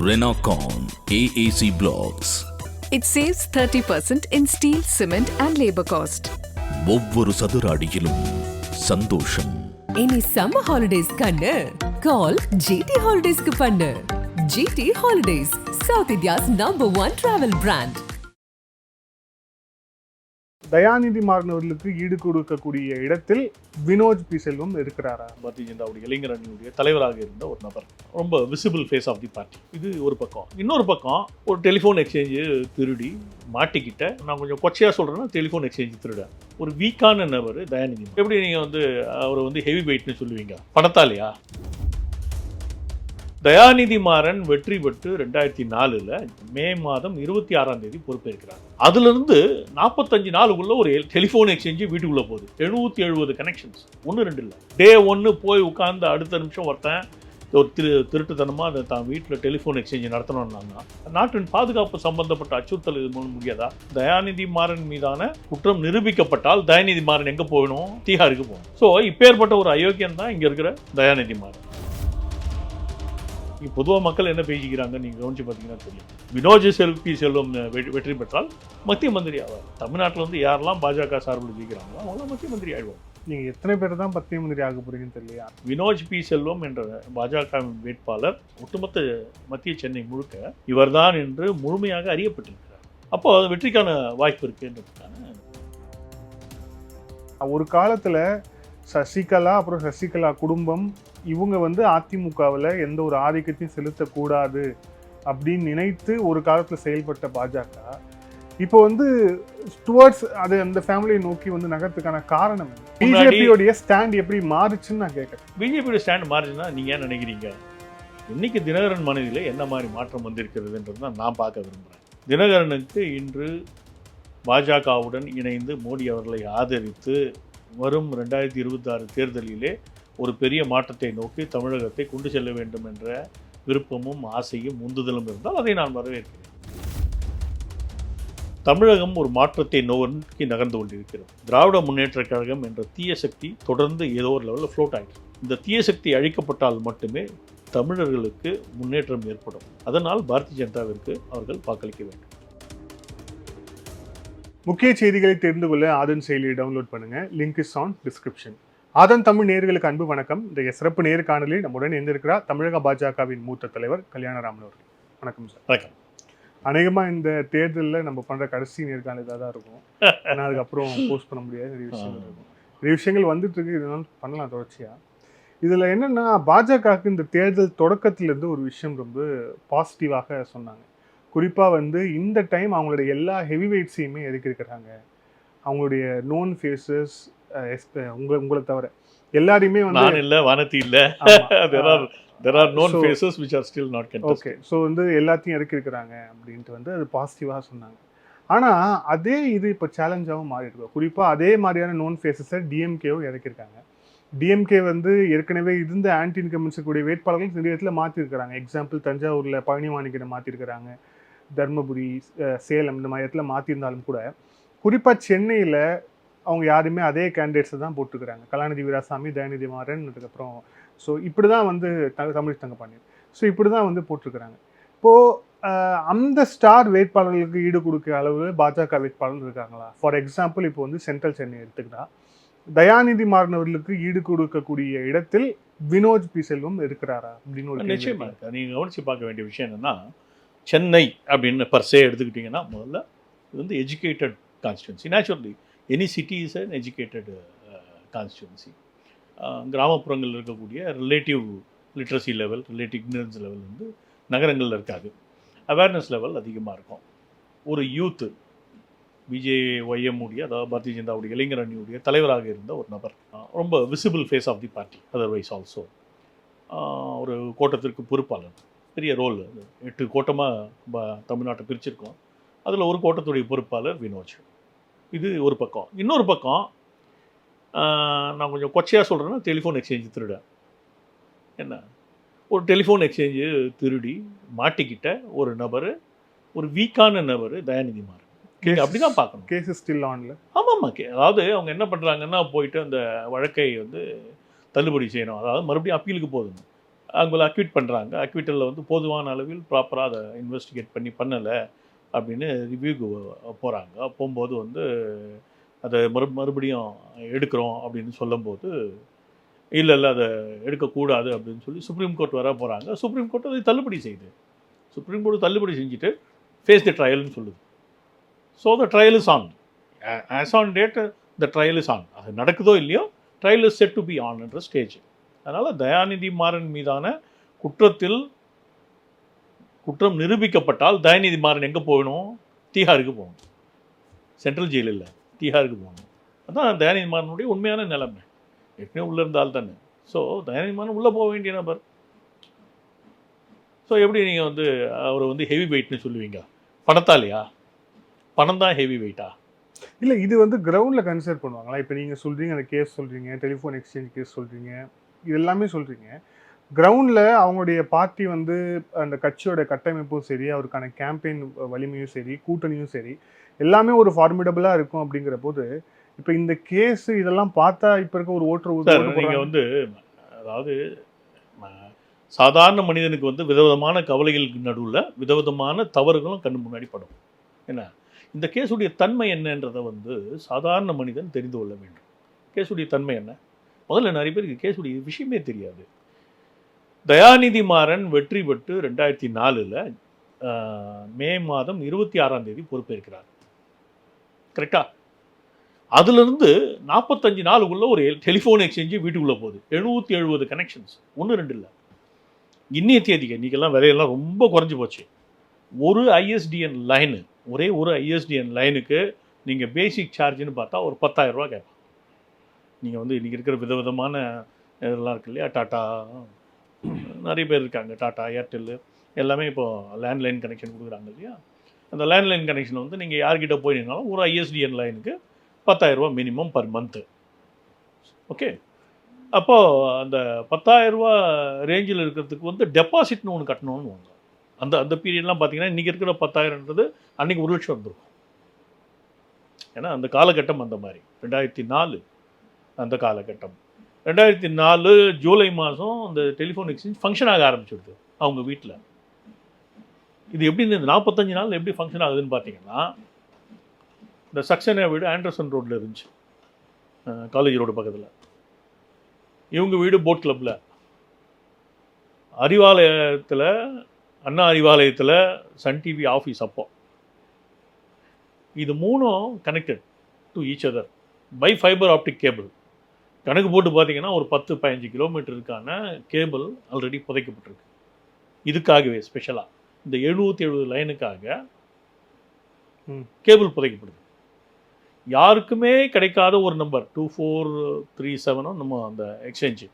Renocon AAC Blocks. It saves 30% in steel, cement and labor cost. ஒவ்வொரு சதுர அடியிலும் சந்தோஷம். இனி சம்மர் ஹாலிடேஸ் கண்ணு கால் ஜிடி ஹாலிடேஸ்க்கு பண்ணு. GT holidays, South India's #1 travel brand. Dayanidhi Maran அவர்களுக்கு ஈடு கொடுக்கக்கூடிய இடத்தில் வினோஜ் பி செல்வம் இருக்கிறாரா? பாரதிய ஜனதாவுடைய இளைஞர் அணியுடைய தலைவராக இருந்த ஒரு நபர், ரொம்ப visible face of the party. இது ஒரு பக்கம். இன்னொரு பக்கம் ஒரு டெலிஃபோன் எக்ஸ்சேஞ்சு திருடி மாட்டிக்கிட்ட, நான் கொஞ்சம் கொச்சையாக சொல்கிறேன்னா டெலிஃபோன் எக்ஸ்சேஞ்சு திருட ஒரு வீக்கான நபர் தயாநிதி. எப்படி நீங்கள் அவரை ஹெவி வெயிட்னு சொல்லுவீங்க? பணத்தாலையா? தயாநிதி மாறன் வெற்றி பெற்று 2004 மே மாதம் 26 பொறுப்பேற்கிறார். அதிலிருந்து 45 நாளுக்குள்ள ஒரு டெலிஃபோன் எக்ஸ்சேஞ்சு வீட்டுக்குள்ளே போகுது. 770 கனெக்ஷன்ஸ், 1-2 இல்லை. டே 1 போய் உட்கார்ந்து அடுத்த நிமிஷம் ஒருத்தன் ஒரு திருட்டுத்தனமாக அதை தான் வீட்டில் டெலிஃபோன் எக்ஸ்சேஞ்சு நடத்தணும்னாங்க. நாட்டின் பாதுகாப்பு சம்பந்தப்பட்ட அச்சுறுத்தல் இது மூலம் முடியாதா? தயாநிதி மாறன் மீதான குற்றம் நிரூபிக்கப்பட்டால் தயாநிதி மாறன் எங்கே போகணும்? தீகாருக்கு போகணும். ஸோ இப்பேற்பட்ட ஒரு அயோக்கியம் தான் இங்கே இருக்கிற தயாநிதி மாறன். பொதுவாக மக்கள் என்ன பேசிக்கிறாங்க நீங்கள் கவனிச்சு பார்த்தீங்கன்னா தெரியும். வினோஜ் செல்வம் வெற்றி பெற்றால் மத்திய மந்திரி ஆவார். தமிழ்நாட்டில் யாரெல்லாம் பாஜக சார்பில் ஜெயிக்கிறாங்களோ அவங்களாம் மத்திய மந்திரி ஆயிடுவாங்க. நீங்கள் எத்தனை பேர் தான் மத்திய மந்திரி ஆக போறீங்கன்னு தெரியலையா? வினோஜ் பி செல்வம் என்ற பாஜக வேட்பாளர் ஒட்டுமொத்த மத்திய சென்னை முழுக்க இவர்தான் என்று முழுமையாக அறியப்பட்டிருக்கிறார். அப்போ வெற்றிக்கான வாய்ப்பு இருக்குன்றதுக்கான ஒரு காலத்தில் சசிகலா அப்புறம் சசிகலா குடும்பம் இவங்க அதிமுகவில் எந்த ஒரு ஆதிக்கத்தையும் செலுத்தக்கூடாது அப்படின்னு நினைத்து ஒரு காலத்தில் செயல்பட்ட பாஜக இப்போ டுவர்ட்ஸ் அது அந்த ஃபேமிலியை நோக்கி நகரத்துக்கான காரணம் பிஜேபியோடைய ஸ்டாண்ட் எப்படி மாறுச்சுன்னு நான் கேட்குறேன். பிஜேபியோட ஸ்டாண்ட் மாறுச்சுன்னா நீங்கள் ஏன் நினைக்கிறீங்க? இன்னைக்கு தினகரன் மனதில் என்ன மாதிரி மாற்றம் வந்திருக்கிறதுன்றது தான் நான் பார்க்க விரும்புகிறேன். தினகரனுக்கு இன்று பாஜகவுடன் இணைந்து மோடி அவர்களை ஆதரித்து வரும் 2026 தேர்தலிலே ஒரு பெரிய மாற்றத்தை நோக்கி தமிழகத்தை கொண்டு செல்ல வேண்டும் என்ற விருப்பமும் ஆசையும் உந்துதலும் இருந்தால் அதை நான் வரவேற்கிறேன். தமிழகம் ஒரு மாற்றத்தை நோக்கி நகர்ந்து கொண்டிருக்கிறது. திராவிட முன்னேற்றக் கழகம் என்ற தீய சக்தி தொடர்ந்து ஏதோ ஒரு லெவலில் ஃப்ளோட் ஆகிடுது. இந்த தீய சக்தி அழிக்கப்பட்டால் மட்டுமே தமிழர்களுக்கு முன்னேற்றம் ஏற்படும். அதனால் பாரதிய ஜனதாவிற்கு அவர்கள் வாக்களிக்க வேண்டும். முக்கிய செய்திகளை தெரிந்து கொள்ள ஆதன் செயலியை டவுன்லோட் பண்ணுங்க. Link is on description. Aadhan Tamil நேயர்களுக்கு அன்பு வணக்கம். இந்த சிறப்பு நேர்காணலில் நம்முடன் இருந்திருக்கிறார் தமிழக பாஜகவின் மூத்த தலைவர் கல்யாணராமன் அவர்கள். வணக்கம் சார். வணக்கம். அநேகமாக இந்த தேர்தலில் நம்ம பண்ணுற கடைசி நேர்காணல் இதாக தான் இருக்கும். ஏன்னா அதுக்கப்புறம் போஸ்ட் பண்ண முடியாது. நிறைய விஷயங்கள் இருக்கும். நிறைய விஷயங்கள் வந்துட்டு இருக்கு. இதனால பண்ணலாம் தொடர்ச்சியாக. இதில் என்னென்னா பாஜகவுக்கு இந்த தேர்தல் தொடக்கத்திலேருந்து ஒரு விஷயம் ரொம்ப பாசிட்டிவாக சொன்னாங்க. குறிப்பாக இந்த டைம் அவங்களுடைய எல்லா ஹெவி வெயிட்ஸையுமே எதுக்கிருக்கிறாங்க. அவங்களுடைய நோன் ஃபேஸஸ் உங்களை தவிர எல்லாரையுமே இல்லை வானதி இல்லை there are known faces which are still not contested. Okay, so எல்லாத்தையும் இறக்கிருக்கிறாங்க அப்படின்ட்டு அது பாசிட்டிவாக சொன்னாங்க. ஆனால் அதே இது இப்போ சேலஞ்சாகவும் மாறி இருக்கும். குறிப்பாக அதே மாதிரியான நோன் ஃபேஸஸை டிஎம்கேவும் இறக்கிருக்காங்க. டிஎம்கே ஏற்கனவே இருந்த ஆன்டி இன்கம்பன்ஸ் கூடிய வேட்பாளர்கள் நிறைய இடத்துல மாற்றிருக்கிறாங்க. எக்ஸாம்பிள் தஞ்சாவூரில் பழனிமாணிக்கனை மாற்றிருக்கிறாங்க, தர்மபுரி, சேலம் இந்த மாதிரி இடத்துல மாற்றிருந்தாலும் கூட குறிப்பாக சென்னையில் அவங்க யாருமே அதே கேண்டிடேட்ஸை தான் போட்டுருக்குறாங்க. கலாநிதி வீராசாமி, தயாநிதி மாறன், அதுக்கப்புறம் ஸோ இப்படி தான் தமிழ் தங்கப்பாண்டியன், ஸோ இப்படி தான் போட்டிருக்கிறாங்க. இப்போது அந்த ஸ்டார் வேட்பாளர்களுக்கு ஈடு கொடுக்க அளவு பாஜக வேட்பாளர்கள் இருக்காங்களா? ஃபார் எக்ஸாம்பிள் இப்போ சென்ட்ரல் சென்னை எடுத்துக்கிட்டா தயாநிதி மாறன் அவர்களுக்கு ஈடு கொடுக்கக்கூடிய இடத்தில் வினோஜ் பி செல்வம் இருக்கிறாரா அப்படின்னு ஒரு நிச்சயமா இருக்கு. நீங்கள் கவனித்து பார்க்க வேண்டிய விஷயம் என்னென்னா, சென்னை அப்படின்னு பர்சே எடுத்துக்கிட்டிங்கன்னா முதல்ல இது educated constituency. Naturally any city is an educated constituency. கிராமப்புறங்களில் இருக்கக்கூடிய relative literacy level, relative ignorance level நகரங்களில் இருக்காது. அவேர்னஸ் லெவல் அதிகமாக இருக்கும். ஒரு யூத்து பிஜேஒய்எம்முடைய, அதாவது பாரதிய ஜனதாவுடைய இளைஞர் அணியுடைய தலைவராக இருந்த ஒரு நபர், ரொம்ப visible face of the party. Otherwise also ஒரு கோட்டத்திற்கு பொறுப்பாளர், பெரிய ரோல். 8 கோட்டமாக தமிழ்நாட்டை பிரிச்சிருக்கோம். அதில் ஒரு கோட்டத்துடைய பொறுப்பாளர் வினோஜ். இது ஒரு பக்கம். இன்னொரு பக்கம் நான் கொஞ்சம் கொச்சையாக சொல்கிறேன்னா டெலிஃபோன் எக்ஸ்சேஞ்சு திருட. என்ன ஒரு டெலிஃபோன் எக்ஸ்சேஞ்சு திருடி மாட்டிக்கிட்ட ஒரு நபர், ஒரு வீக்கான நபர் தயாநிதி மாறன். அப்படி தான் பார்க்கணும். கேஸ் ஸ்டில் ஆன்ல. ஆமாம். அதாவது அவங்க என்ன பண்ணுறாங்கன்னா, போயிட்டு அந்த வழக்கை தள்ளுபடி செய்யணும். அதாவது மறுபடியும் அப்பீலுக்கு போதும். அவங்கள அக்யூட் பண்ணுறாங்க. அக்யூட்டலில் வந்து போதுமான அளவில் ப்ராப்பராக அதை இன்வெஸ்டிகேட் பண்ணலை அப்படின்னு ரிவ்யூக்கு போகிறாங்க. போகும்போது வந்து அதை மறுபடியும் எடுக்கிறோம் அப்படின்னு சொல்லும்போது இல்லை அதை எடுக்கக்கூடாது அப்படின்னு சொல்லி சுப்ரீம் கோர்ட் வர போகிறாங்க. சுப்ரீம் கோர்ட் அதை தள்ளுபடி செய்யுது. சுப்ரீம் கோர்ட் தள்ளுபடி செஞ்சுட்டு ஃபேஸ் தி ட்ரையல்னு சொல்லுது. So the trial is on. As on date the trial is on. அது நடக்குதோ இல்லையோ trial is set to be ஆன்ன்ற ஸ்டேஜ். அதனால் தயாநிதி மாறன் மீதான குற்றம் நிரூபிக்கப்பட்டால் தயாநிதி மாறன் எங்கே போகணும்? தீஹாருக்கு போகணும். சென்ட்ரல் ஜெயில் இல்லை, தீஹாருக்கு போகணும். அதுதான் தயாநிதி மாறனுடைய உண்மையான நிலைமை. ஏற்கனவே உள்ளே இருந்தால் தானே. ஸோ தயாநிதி மாறன் உள்ளே போக வேண்டிய நபர். ஸோ எப்படி நீங்கள் வந்து அவரை வந்து ஹெவி வெயிட்னு சொல்லுவீங்க? பணத்தாலையா? பணம் தான் ஹெவி வெயிட்டா? இல்லை, இது வந்து கிரவுண்டில் கன்சிடர் பண்ணுவாங்களா? இப்போ நீங்கள் சொல்கிறீங்க, அந்த கேஸ் சொல்கிறீங்க, டெலிஃபோன் எக்ஸ்சேஞ்ச் கேஸ் சொல்கிறீங்க, இது எல்லாமே சொல்கிறீங்க. கிரவுண்டில் அவங்களுடைய பார்ட்டி வந்து அந்த கட்சியோட கட்டமைப்பும் சரி, அவருக்கான கேம்பெயின் வலிமையும் சரி, கூட்டணியும் சரி, எல்லாமே ஒரு ஃபார்மிடபுளாக இருக்கும். அப்படிங்கிற போது இப்போ இந்த கேஸ் இதெல்லாம் பார்த்தா இப்போ இருக்க ஒரு ஓட்டு நீங்கள் வந்து அதாவது சாதாரண மனிதனுக்கு வந்து விதவிதமான கவலைகளுக்கு நடுவில் விதவிதமான தவறுகளும் கண்ணு முன்னாடி படும். என்ன இந்த கேஸுடைய தன்மை என்னன்றதை வந்து சாதாரண மனிதன் தெரிந்து கொள்ள வேண்டும். கேஸுடைய தன்மை என்ன? முதல்ல நிறைய பேருக்கு கேஸுடைய விஷயமே தெரியாது. தயாநிதி மாறன் வெற்றி பெற்று 2004 மே மாதம் 26 பொறுப்பேற்கிறார். கரெக்டா? அதுலேருந்து 45 நாளுக்குள்ள ஒரு டெலிஃபோன் எக்ஸ்சேஞ்சு வீட்டுக்குள்ளே போகுது. 770 கனெக்ஷன்ஸ், 1-2 இல்லை. இன்னைய தேதிக்கு இன்றைக்கெல்லாம் விலையெல்லாம் ரொம்ப குறைஞ்சி போச்சு. ஒரு ஐஎஸ்டிஎன் லைனு, ஒரே ஒரு ஐஎஸ்டிஎன் லைனுக்கு நீங்கள் பேசிக் சார்ஜுன்னு பார்த்தா ஒரு 10,000 ரூபா கேட்பாங்க. நீங்கள் வந்து இன்றைக்கி இருக்கிற விதவிதமான இதெல்லாம் இருக்கு இல்லையா, டாட்டா நிறைய பேர் இருக்காங்க, டாட்டா, ஏர்டெல்லு எல்லாமே இப்போது லேண்ட்லைன் கனெக்ஷன் கொடுக்குறாங்க இல்லையா. அந்த லேண்ட்லைன் கனெக்ஷன் வந்து நீங்கள் யார்கிட்ட போயிருந்தாலும் ஒரு ஐஎஸ்டிஎன் லைனுக்கு 10,000 ரூபா மினிமம் பர் மந்த்து. ஓகே, அப்போது அந்த 10,000 ரூபா ரேஞ்சில் இருக்கிறதுக்கு வந்து டெபாசிட்னு ஒன்று கட்டணும்னு வாங்க. அந்த பீரியட்லாம் பார்த்தீங்கன்னா இன்றைக்கி இருக்கிற 10,000ன்றது அன்றைக்கி 1 லட்சம் வந்துருக்கும். ஏன்னா அந்த காலகட்டம் அந்த மாதிரி. 2004 அந்த காலகட்டம். 2004 ஜூலை மாதம் அந்த டெலிஃபோன் எக்ஸ்சேஞ்ச் ஃபங்க்ஷன் ஆக ஆரம்பிச்சிடுது அவங்க வீட்டில். இது எப்படி இந்த 45 நாள் எப்படி ஃபங்க்ஷன் ஆகுதுன்னு பார்த்தீங்கன்னா, இந்த சக்சனா வீடு ஆண்டர்சன் ரோட்டில் இருந்துச்சு, காலேஜ் ரோடு பக்கத்தில். இவங்க வீடு போட் கிளப்பில். அறிவாலயத்தில், அண்ணா அறிவாலயத்தில் சன் டிவி ஆஃபீஸ். அப்போ இது மூணும் connected to each other by fibre optic cable. கணக்கு போட்டு பார்த்தீங்கன்னா ஒரு 10-15 கிலோமீட்டருக்கான கேபிள் ஆல்ரெடி புதைக்கப்பட்டிருக்கு. இதுக்காகவே ஸ்பெஷலாக இந்த 770 லைனுக்காக கேபிள் புதைக்கப்படுது. யாருக்குமே கிடைக்காத ஒரு நம்பர் 2437 நம்ம அந்த எக்ஸ்சேஞ்சு.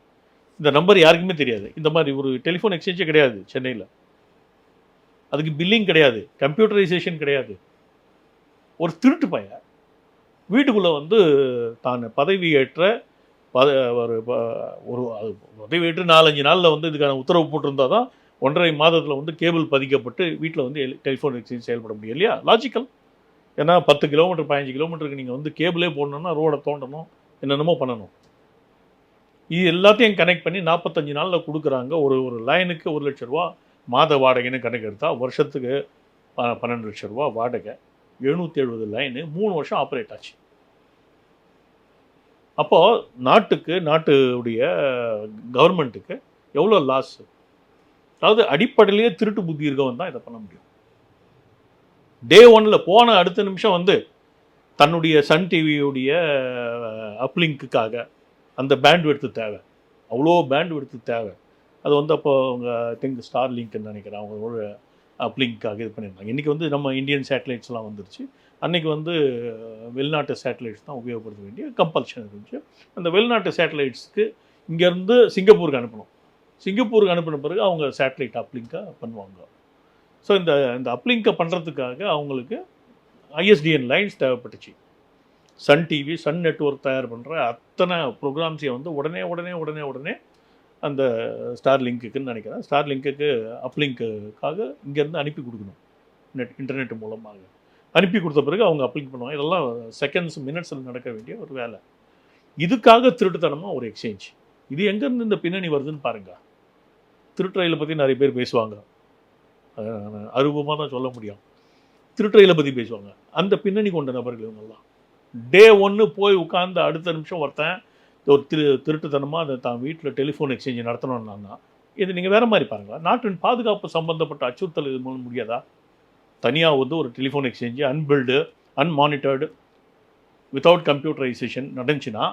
இந்த நம்பர் யாருக்குமே தெரியாது. இந்த மாதிரி ஒரு டெலிஃபோன் எக்ஸ்சேஞ்சே கிடையாது சென்னையில். அதுக்கு பில்லிங் கிடையாது, கம்ப்யூட்டரைசேஷன் கிடையாது. ஒரு திருட்டு பையன் வீட்டுக்குள்ளே வந்து தான் பதவியேற்ற ஒரு பதவியேற்று 4-5 நாளில் வந்து இதுக்கான உத்தரவு போட்டிருந்தால் தான் 1.5 மாதத்தில் வந்து கேபிள் பதிக்கப்பட்டு வீட்டில் வந்து டெலிஃபோன் எக்ஸ்சேஞ்ச் செயல்பட முடியும் இல்லையா? லாஜிக்கல். ஏன்னா 10 கிலோமீட்டர் 15 கிலோமீட்டருக்கு நீங்கள் வந்து கேபிளே போடணுன்னா ரோடை தோண்டணும், என்னென்னமோ பண்ணணும். இது எல்லாத்தையும் கனெக்ட் பண்ணி 45 நாளில் கொடுக்குறாங்க. ஒரு லைனுக்கு 1 லட்ச ரூபா மாத வாடகைன்னு கணக்கு எடுத்தால் வருஷத்துக்கு 12 லட்ச ரூபா வாடகை. 770 லைனு 3 வருஷம் ஆப்ரேட் ஆச்சு. அப்போது நாட்டுடைய கவர்மெண்ட்டுக்கு எவ்வளோ லாஸ்? அதாவது அடிப்படையிலேயே திருட்டு புத்தி இருக்கவன் தான் இதை பண்ண முடியும். டே 1 போன அடுத்த நிமிஷம் வந்து தன்னுடைய சன் டிவியுடைய அப்லிங்க்குக்காக அந்த பேண்ட்விட்த் தேவை, அவ்வளோ பேண்ட்விட்த் தேவை. அது வந்து அப்போ அவங்க திங்க் ஸ்டார் லிங்க்னு நினைக்கிறேன், அவங்க ஒரு அப்லிங்க்காக இது பண்ணியிருந்தாங்க. இன்றைக்கி வந்து நம்ம இந்தியன் சேட்டலைட்ஸ்லாம் வந்துருச்சு. அன்றைக்கி வந்து வெளிநாட்டு சேட்டலைட்ஸ் தான் உபயோகப்படுத்த வேண்டிய கம்பல்ஷன் இருந்துச்சு. அந்த வெளிநாட்டு சேட்டலைட்ஸ்க்கு இங்கேருந்து சிங்கப்பூருக்கு அனுப்பணும். சிங்கப்பூருக்கு அனுப்பின பிறகு அவங்க சேட்டலைட் அப்லிங்காக பண்ணுவாங்க. ஸோ இந்த அப்லிங்கை பண்ணுறதுக்காக அவங்களுக்கு ஐஎஸ்டிஎன் லைன்ஸ் தேவைப்பட்டுச்சு. சன் டிவி, சன் நெட்வொர்க் தயார் பண்ணுற அத்தனை ப்ரோக்ராம்ஸையும் வந்து உடனே அந்த ஸ்டார் லிங்க்குன்னு நினைக்கிறேன், ஸ்டார் லிங்க்குக்கு அப்லிங்க்குக்காக இங்கேருந்து அனுப்பி கொடுக்கணும். இன்டர்நெட் மூலமாக அனுப்பி கொடுத்த பிறகு அவங்க அப்ளிக் பண்ணுவாங்க. இதெல்லாம் செகண்ட்ஸ் மினிட்ஸில் நடக்க வேண்டிய ஒரு வேலை. இதுக்காக திருட்டுத்தனமாக ஒரு எக்ஸ்சேஞ்ச். இது எங்கேருந்து இந்த பின்னணி வருதுன்னு பாருங்கள். திருட்டுறையில பற்றி நிறைய பேர் பேசுவாங்க, அருவமாக தான் சொல்ல முடியும். திருட்டுறையில பற்றி பேசுவாங்க. அந்த பின்னணி கொண்ட நபர்கள் இவங்கெல்லாம். டே 1 போய் உட்கார்ந்து அடுத்த நிமிஷம் ஒருத்தன் ஒரு திருட்டுத்தனமாக அதை தான் வீட்டில் டெலிஃபோன் எக்ஸ்சேஞ்ச் நடத்தணும்னா இது நீங்கள் வேறு மாதிரி பாருங்களா. நாட்டின் பாதுகாப்பு சம்பந்தப்பட்ட அச்சுறுத்தல் இது மூலம் முடியாதா? தனியாக வந்து ஒரு telephone exchange inbuilt அன்மானிட்டர்டு without computerisation நடந்துச்சுன்னா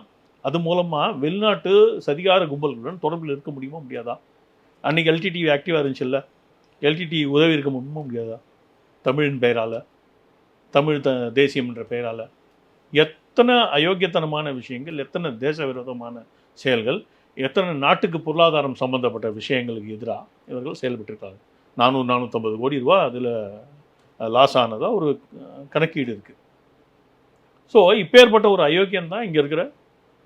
அது மூலமாக வெளிநாட்டு சதிகார கும்பல்களுடன் தொடர்பில் இருக்க முடியுமா முடியாதா? அன்றைக்கி எல்டிடி ஆக்டிவாக இருந்துச்சுல்ல, எல்டிடி உதவி இருக்க முடியுமா முடியாதா? தமிழின் பெயரால், தமிழ் தேசியம் என்ற பெயரால் எத்தனை அயோக்கியத்தனமான விஷயங்கள், எத்தனை தேச விரோதமான செயல்கள், எத்தனை நாட்டுக்கு பொருளாதாரம் சம்பந்தப்பட்ட விஷயங்களுக்கு எதிராக இவர்கள் செயல்பட்டிருக்காங்க. 450 கோடி ரூபா அதில் லாஸ் ஆனதாக ஒரு கணக்கீடு இருக்குது. ஸோ இப்பேற்பட்ட ஒரு அயோக்கியம் தான் இங்கே இருக்கிற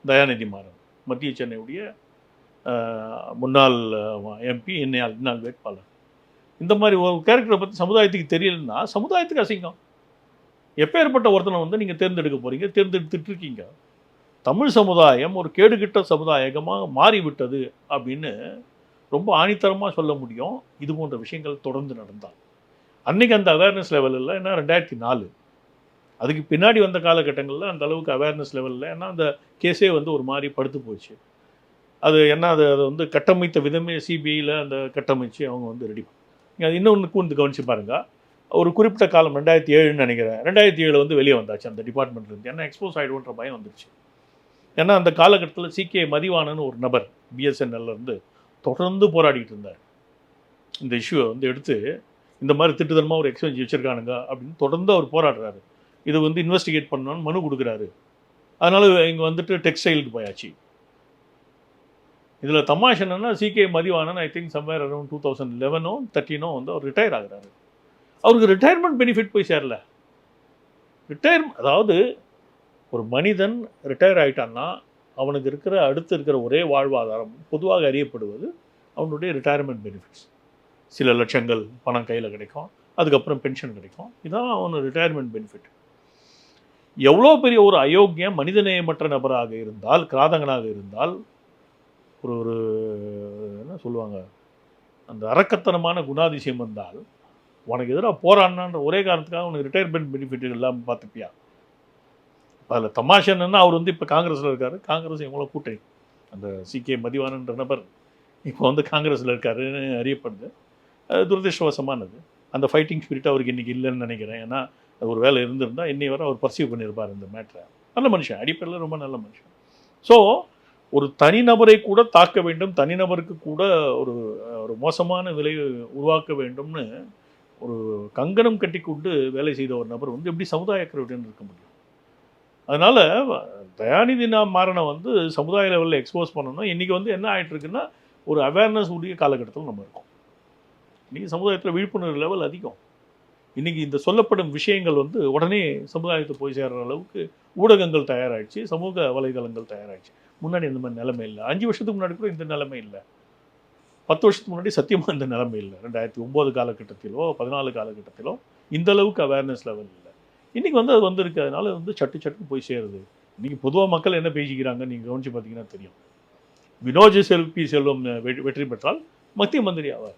தயாநிதி மாறன், மத்திய சென்னையுடைய முன்னாள் எம்பி, இந்நாள் வேட்பாளர். இந்த மாதிரி ஒரு கேரக்டரை பற்றி சமுதாயத்துக்கு தெரியலன்னா சமுதாயத்துக்கு அசிங்கம். எப்பேற்பட்ட ஒருத்தனை வந்து நீங்கள் தேர்ந்தெடுக்க போகிறீங்க, தேர்ந்தெடுத்துட்டு இருக்கீங்க. தமிழ் சமுதாயம் ஒரு கேடுகிட்ட சமுதாயமாக மாறிவிட்டது அப்படின்னு ரொம்ப ஆணித்தரமாக சொல்ல முடியும் இது போன்ற விஷயங்கள் தொடர்ந்து நடந்தால். அன்றைக்கி அந்த அவேர்னஸ் லெவல் இல்லை. ஏன்னா 2004 அதுக்கு பின்னாடி வந்த காலகட்டங்களில் அந்த அளவுக்கு அவேர்னஸ் லெவலில், ஏன்னா அந்த கேஸே வந்து ஒரு மாதிரி படுத்து போச்சு. அது என்ன, அதை வந்து கட்டமைத்த விதமே சிபிஐயில் அந்த கட்டமைச்சு அவங்க வந்து ரெடி பண்ணி அது இன்னொன்று கூர்ந்து கவனித்து பாருங்கள். ஒரு குறிப்பிட்ட காலம் 2007 நினைக்கிறேன், 2007 வந்து வெளியே வந்தாச்சு அந்த டிபார்ட்மெண்ட்லேருந்து. ஏன்னா எக்ஸ்போஸ் ஆகிடுன்ற பயம் வந்துருச்சு. ஏன்னா அந்த காலகட்டத்தில் சிகே மதிவாணன் ஒரு நபர் பிஎஸ்என்எல்லேருந்து தொடர்ந்து போராடிட்டு இருந்தார். இந்த இஷ்யூவை வந்து எடுத்து இந்த மாதிரி திட்டுதனமாக ஒரு எக்ஸ்சேஞ்ச் வச்சுருக்கானுங்க அப்படின்னு தொடர்ந்து அவர் போராடுறாரு. இது வந்து இன்வெஸ்டிகேட் பண்ணணும்னு மனு கொடுக்குறாரு. அதனால் இங்கே வந்துட்டு டெக்ஸ்டைலுக்கு போயாச்சு. இதில் தமாஷ் என்னன்னா, CK Mathivanan I think somewhere around 2011 13 வந்து அவர் ரிட்டையர் ஆகுறாரு. அவருக்கு ரிட்டையர்மெண்ட் பெனிஃபிட் போய் சேரல. அதாவது ஒரு மனிதன் ரிட்டையர் ஆகிட்டான்னா அவனுக்கு இருக்கிற அடுத்து இருக்கிற ஒரே வாழ்வாதாரம் பொதுவாக அறியப்படுவது அவனுடைய ரிட்டையர்மெண்ட் பெனிஃபிட்ஸ். சில லட்சங்கள் பணம் கையில் கிடைக்கும், அதுக்கப்புறம் பென்ஷன் கிடைக்கும். இதுதான் அவனோட ரிட்டையர்மெண்ட் பெனிஃபிட். எவ்வளோ பெரிய ஒரு அயோக்கியம் மனிதநேயமற்ற நபராக இருந்தால், கிராதகனாக இருந்தால், ஒரு என்ன சொல்லுவாங்க, அந்த அரக்கத்தனமான குணாதிசயம் வந்தால் உனக்கு எதிராக போராடினான்ற ஒரே காரணத்துக்காக உனக்கு ரிட்டையர்மெண்ட் பெனிஃபிட் இல்லாமல் பார்த்துப்பியா? அதில் தமாஷ் என்னன்னா, அவர் வந்து இப்போ காங்கிரஸில் இருக்கார். காங்கிரஸ் எவ்வளோ கூட்டணி. அந்த சிகே மதிவானன்ற நபர் இப்போ வந்து காங்கிரஸில் இருக்காருன்னு அறியப்படுது. அது துரதிருஷ்டவசமானது. அந்த ஃபைட்டிங் ஸ்பிரிட் அவருக்கு இன்றைக்கி இல்லைன்னு நினைக்கிறேன். ஏன்னா அது ஒரு வேலை இருந்திருந்தால் இன்னை வரை அவர் பர்சீவ் பண்ணியிருப்பார் இந்த மேட்டரை. நல்ல மனுஷன், அடிப்படையில் ரொம்ப நல்ல மனுஷன். ஸோ ஒரு தனிநபரை கூட தாக்க வேண்டும், தனிநபருக்கு கூட ஒரு ஒரு மோசமான விலையை உருவாக்க வேண்டும்னு ஒரு கங்கணம் கட்டி கொண்டு வேலை செய்த ஒரு நபர் வந்து எப்படி சமுதாயக்கருடன் இருக்க முடியும்? அதனால் தயாநிதி மாறனை வந்து சமுதாய லெவலில் எக்ஸ்போஸ் பண்ணணும். இன்றைக்கி வந்து என்ன ஆகிட்டுருக்குன்னா, ஒரு அவேர்னஸ் உடைய காலகட்டத்தில் நம்ம இருக்கோம். இன்றைக்கி சமுதாயத்தில் விழிப்புணர்வு லெவல் அதிகம். இன்றைக்கி இந்த சொல்லப்படும் விஷயங்கள் வந்து உடனே சமுதாயத்தை போய் சேர்கிற அளவுக்கு ஊடகங்கள் தயாராகிடுச்சு, சமூக வலைதளங்கள் தயாராகிடுச்சு. முன்னாடி இந்த மாதிரி நிலைமை இல்லை. 5 வருஷத்துக்கு முன்னாடி கூட இந்த நிலைமை இல்லை. 10 வருஷத்துக்கு முன்னாடி சத்தியமாக இந்த நிலைமை இல்லை. 2009 காலகட்டத்திலோ 14 காலகட்டத்திலோ இந்த அளவுக்கு அவேர்னஸ் லெவல் இல்லை. இன்றைக்கி வந்து அது வந்திருக்கு. அதனால் வந்து சட்டு போய் சேருது. இன்றைக்கி பொதுவாக மக்கள் என்ன பேசிக்கிறாங்க நீங்கள் கவனித்து பார்த்தீங்கன்னா தெரியும். வினோஜ் செல்வம் வெற்றி பெற்றால் மத்திய மந்திரி ஆவார்.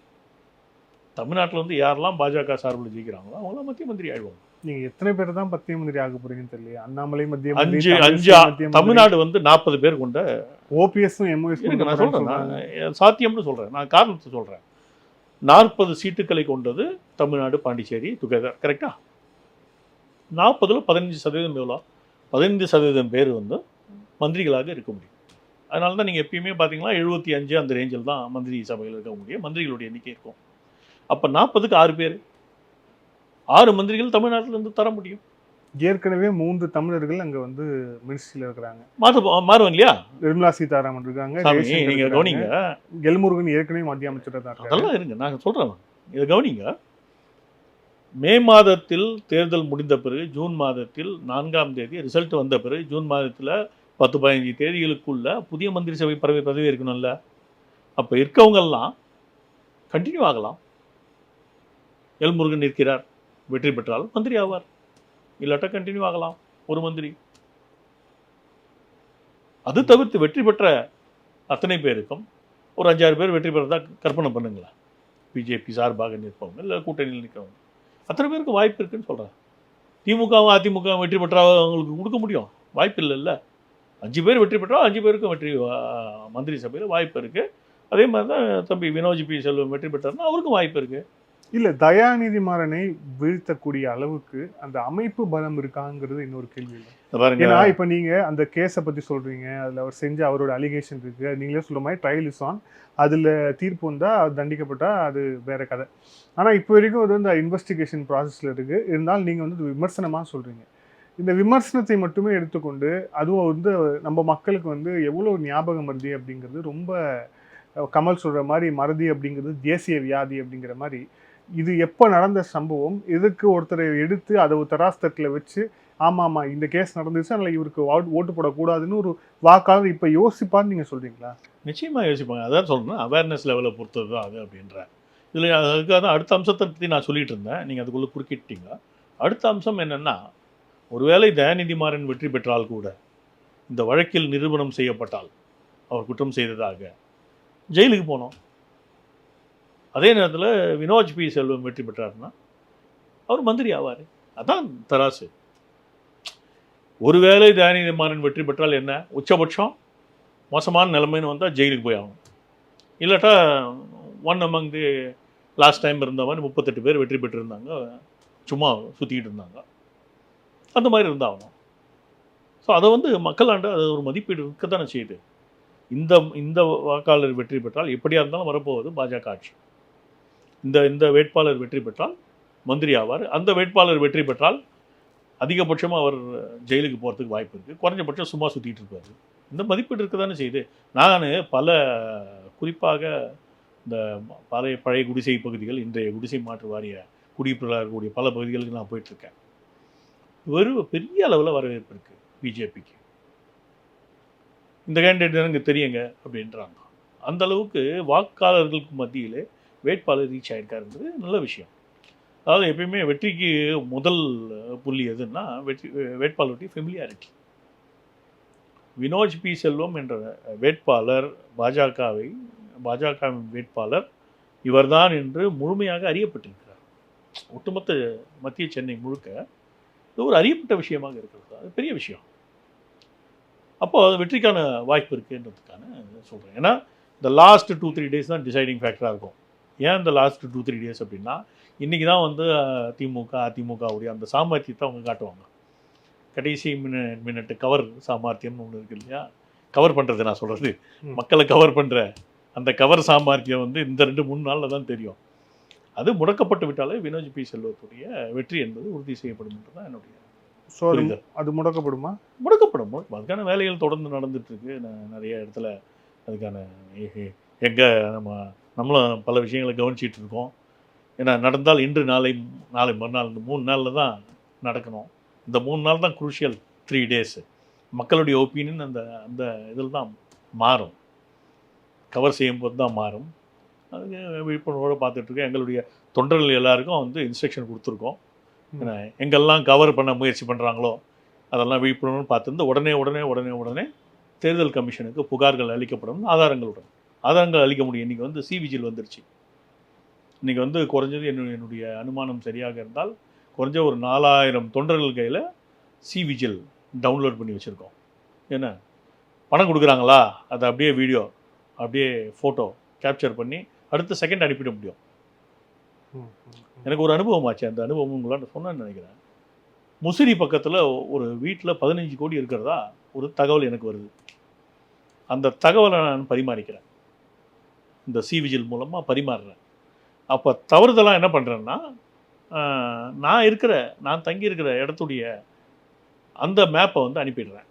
தமிழ்நாட்டில் வந்து யாரெல்லாம் பாஜக சார்பில் ஜெயிக்கிறாங்களோ அவங்களாம் மத்திய மந்திரி ஆயிடுவாங்க. நீங்கள் எத்தனை பேர் தான் மத்திய மந்திரி ஆக போறீங்கன்னு தெரியல. அண்ணாமலை மத்திய 5 தமிழ்நாடு வந்து 40 பேர் கொண்ட ஓபிஎஸும் எம்ஓஎஸ் நான் சொல்கிறேன், சாத்தியம்னு சொல்கிறேன். நான் காரணத்தை சொல்கிறேன். 40 சீட்டுக்களை கொண்டது தமிழ்நாடு பாண்டிச்சேரி டுகெதர், கரெக்டாக? 40ல் 15% எவ்வளோ? 15% பேர் வந்து மந்திரிகளாக இருக்க முடியும். அதனால தான் நீங்கள் எப்பயுமே பார்த்தீங்கன்னா 75 அந்த ரேஞ்சில் தான் மந்திரி சபையில் இருக்க முடியும், மந்திரிகளுடைய எண்ணிக்கை இருக்கும். அப்போ 40க்கு 6 பேர், 6 மந்திரிகள் தமிழ்நாட்டிலேருந்து தர முடியும். ஏற்கனவே 3 தமிழர்கள் அங்கே வந்து மினிஸ்ட்ரியில் இருக்கிறாங்க. மாறுவாங்க இல்லையா? நிர்மலா சீதாராமன் இருக்காங்க, நீங்கள் கவனிங்க. எல்முருகன் ஏற்கனவே மத்திய அமைச்சராக தான் இருக்காங்க. அதெல்லாம் இருங்க, நாங்கள் சொல்கிறேன், இதை கவனிங்க. மே மாதத்தில் தேர்தல் முடிந்த பிறகு ஜூன் மாதத்தில் 4ஆம் தேதி ரிசல்ட் வந்த பிறகு ஜூன் மாதத்தில் 10-15 தேதிகளுக்குள்ள புதிய மந்திரி சபை பதவி இருக்கணும்ல. அப்போ இருக்கவங்கெல்லாம் கண்டினியூ ஆகலாம். எல்முருகன் இருக்கிறார், வெற்றி பெற்றால் மந்திரி ஆவார், இல்லாட்டா கண்டினியூ ஆகலாம் ஒரு மந்திரி. அது தவிர்த்து வெற்றி பெற்ற அத்தனை பேருக்கும் ஒரு 5-6 பேர் வெற்றி பெறதா கற்பனை பண்ணுங்களேன். பிஜேபி சார்பாக நிற்பவங்க இல்லை கூட்டணியில் நிற்கிறவங்க அத்தனை பேருக்கு வாய்ப்பு இருக்குன்னு சொல்கிறேன். திமுகவும் அதிமுகவும் வெற்றி பெற்றா அவங்களுக்கு கொடுக்க முடியும்? வாய்ப்பு இல்லைல்ல. 5 பேர் வெற்றி பெற்றால் 5 பேருக்கும் வெற்றி மந்திரி சபையில் வாய்ப்பு இருக்குது. அதே மாதிரி தான் தம்பி வினோஜ் பி செல்வம் வெற்றி பெற்றார்னா அவருக்கும் வாய்ப்பு இருக்குது. இல்ல தயாநிதி மாறனை வீழ்த்தக்கூடிய அளவுக்கு அந்த அமைப்பு பலம் இருக்காங்கிறது இன்னொரு கேள்வி இல்லை. பாருங்க, ஏன்னா இப்ப நீங்க அந்த கேஸை பத்தி சொல்றீங்க, அதுல அவர் செஞ்ச அவரோட அலிகேஷன் இருக்கு, நீங்களே சொல்ற மாதிரி ட்ரையல் இஸ் ஆன், அதுல தீர்ப்பு வந்தா அது தண்டிக்கப்பட்டா அது வேற கதை. ஆனா இப்போ வரைக்கும் அது வந்து இன்வெஸ்டிகேஷன் ப்ராசஸ்ல இருக்கு. இருந்தாலும் நீங்க வந்து விமர்சனமா சொல்றீங்க. இந்த விமர்சனத்தை மட்டுமே எடுத்துக்கொண்டு அதுவும் வந்து நம்ம மக்களுக்கு வந்து எவ்வளவு ஞாபகம் மருதி அப்படிங்கிறது ரொம்ப கமல் சொல்ற மாதிரி மறதி அப்படிங்கிறது தேசிய வியாதி அப்படிங்கிற மாதிரி. இது எப்போ நடந்த சம்பவம், எதுக்கு ஒருத்தரை எடுத்து அதை ஒரு தராஸ்தட்டில் வச்சு ஆமாம் இந்த கேஸ் நடந்துச்சு அதனால் இவருக்கு ஓட்டு போடக்கூடாதுன்னு ஒரு வாக்காளர் இப்போ யோசிப்பான்னு நீங்கள் சொல்கிறீங்களா? நிச்சயமாக யோசிப்பாங்க. அதான் சொல்கிறேன், அவேர்னஸ் லெவலை பொறுத்தது தான் அது அப்படின்ற. இதில் அதுக்காக தான் அடுத்த அம்சத்தை பற்றி நான் சொல்லிட்டு இருந்தேன், நீங்கள் அதுக்குள்ளே குறுக்கிட்டீங்க. அடுத்த அம்சம் என்னென்னா, ஒருவேளை தயாநிதி மாறன் வெற்றி பெற்றால் கூட இந்த வழக்கில் நிரூபணம் செய்யப்பட்டால் அவர் குற்றம் செய்ததாக ஜெயிலுக்கு போனோம். அதே நேரத்தில் வினோஜ் பி செல்வம் வெற்றி பெற்றார்னா அவர் மந்திரி ஆவார். அதான் தராசு. ஒருவேளை தயாநிதி மாறன் வெற்றி பெற்றால் என்ன, உச்சபட்சம் மோசமான நிலைமைன்னு வந்தால் ஜெயிலுக்கு போய் ஆகணும். இல்லாட்டா one among the last time இருந்த மாதிரி 38 பேர் வெற்றி பெற்றிருந்தாங்க, சும்மா சுற்றிக்கிட்டு இருந்தாங்க, அந்த மாதிரி இருந்தாகணும். ஸோ அதை வந்து மக்களாண்டு அது ஒரு மதிப்பீடு இருக்க தானே செய்யுது. இந்த வாக்காளர் வெற்றி பெற்றால் எப்படியா இருந்தாலும் வரப்போவது பாஜக ஆட்சி. இந்த வேட்பாளர் வெற்றி பெற்றால் மந்திரி ஆவார். அந்த வேட்பாளர் வெற்றி பெற்றால் அதிகபட்சமாக அவர் ஜெயிலுக்கு போகிறதுக்கு வாய்ப்பு இருக்குது. குறைஞ்சபட்சம் சும்மா சுற்றிட்டு இருப்பார். இந்த மதிப்பீடு இருக்க தானே செய்யுது. நான் குறிப்பாக இந்த பழைய குடிசை பகுதிகள், இன்றைய குடிசை மாற்று வாரிய குடியிருப்பில் இருக்கக்கூடிய பல பகுதிகளுக்கு நான் போயிட்டுருக்கேன். பெரிய அளவில் வரவேற்பு இருக்குது பிஜேபிக்கு. இந்த கேண்டிடேட் எனக்கு தெரியுங்க அப்படின்றாங்க. அந்த அளவுக்கு வாக்காளர்களுக்கு மத்தியில் வேட்பாளர் ரீச் ஆகிருக்காருன்றது நல்ல விஷயம். அதாவது எப்பயுமே வெற்றிக்கு முதல் புள்ளி எதுன்னா வேட்பாளருடைய ஃபெமிலியாரிட்டி. வினோஜ் பி செல்வம் என்ற வேட்பாளர் பாஜகவின் வேட்பாளர் இவர்தான் என்று முழுமையாக அறியப்பட்டிருக்கிறார். ஒட்டுமொத்த மத்திய சென்னை முழுக்க இது ஒரு அறியப்பட்ட விஷயமாக இருக்கிறது. அது பெரிய விஷயம். அப்போது அது வெற்றிக்கான வாய்ப்பு இருக்குன்றதுக்கான சொல்கிறேன். ஏன்னா இந்த லாஸ்ட் 2-3 டேஸ் தான் டிசைடிங் ஃபேக்டராக இருக்கும். ஏன் இந்த லாஸ்ட் 2-3 டேஸ் அப்படின்னா, இன்றைக்கி தான் வந்து அதிமுகவுடைய அந்த சாமர்த்தியத்தை அவங்க காட்டுவாங்க. கடைசி மினிட் கவர் சாமர்த்தியம்னு ஒன்று இருக்குது இல்லையா, கவர் பண்ணுறது நான் சொல்கிறது, மக்களை கவர் பண்ணுற அந்த கவர் சாமர்த்தியம் வந்து இந்த 2-3 நாளில் தான் தெரியும். அது முடக்கப்பட்டு விட்டாலே வினோஜ் பி செல்வத்துடைய வெற்றி என்பது உறுதி செய்யப்படும் என்று தான் என்னுடைய. ஸோ அது முடக்கப்படும். அதுக்கான வேலைகள் தொடர்ந்து நடந்துட்டுருக்கு. நிறைய இடத்துல அதுக்கான எங்கே நம்மளும் பல விஷயங்களை கவனிச்சிட்டு இருக்கோம். ஏன்னா நடந்தால் இன்று நாளை மறுநாள் இந்த 3 நாளில் தான் நடக்கணும். இந்த 3 நாள் தான் குரூஷியல் 3 டேஸ். மக்களுடைய ஒப்பீனியன் அந்த இதில் தான் மாறும், கவர் செய்யும்போது தான் மாறும். அதுக்கு விழிப்புணர்வோடு பார்த்துட்ருக்கோம். எங்களுடைய தொண்டர்கள் எல்லாருக்கும் வந்து இன்ஸ்ட்ரக்ஷன் கொடுத்துருக்கோம். ஏன்னா எங்கெல்லாம் கவர் பண்ண முயற்சி பண்ணுறாங்களோ அதெல்லாம் விழிப்புணர்வு பார்த்துருந்து உடனே தேர்தல் கமிஷனுக்கு புகார்கள் அளிக்கப்படும். ஆதாரங்கள் அளிக்க முடியும். இன்றைக்கி வந்து சிவிஜில் வந்துருச்சு. இன்றைக்கி வந்து குறைஞ்சது என்னுடைய அனுமானம் சரியாக இருந்தால் குறைஞ்ச ஒரு 4000 தொண்டர்கள் கையில் சிவிஜில் டவுன்லோட் பண்ணி வச்சுருக்கோம். ஏன்னா பணம் கொடுக்குறாங்களா, அதை அப்படியே வீடியோ அப்படியே ஃபோட்டோ கேப்சர் பண்ணி அடுத்த செகண்ட் அனுப்பிட முடியும். எனக்கு ஒரு அனுபவம் ஆச்சு. அந்த அனுபவம் உங்களாண்ட சொன்னேன்னு நினைக்கிறேன். முசிறி பக்கத்தில் ஒரு வீட்டில் 15 கோடி இருக்கிறதா ஒரு தகவல் எனக்கு வருது. அந்த தகவலை நான் பரிமாறிக்கிறேன், இந்த சிவிஜில் மூலமாக பரிமாறுறேன். அப்போ தவறுதலாக என்ன பண்ணுறேன்னா, நான் தங்கியிருக்கிற இடத்துடைய அந்த மேப்பை வந்து அனுப்பிடுறேன்.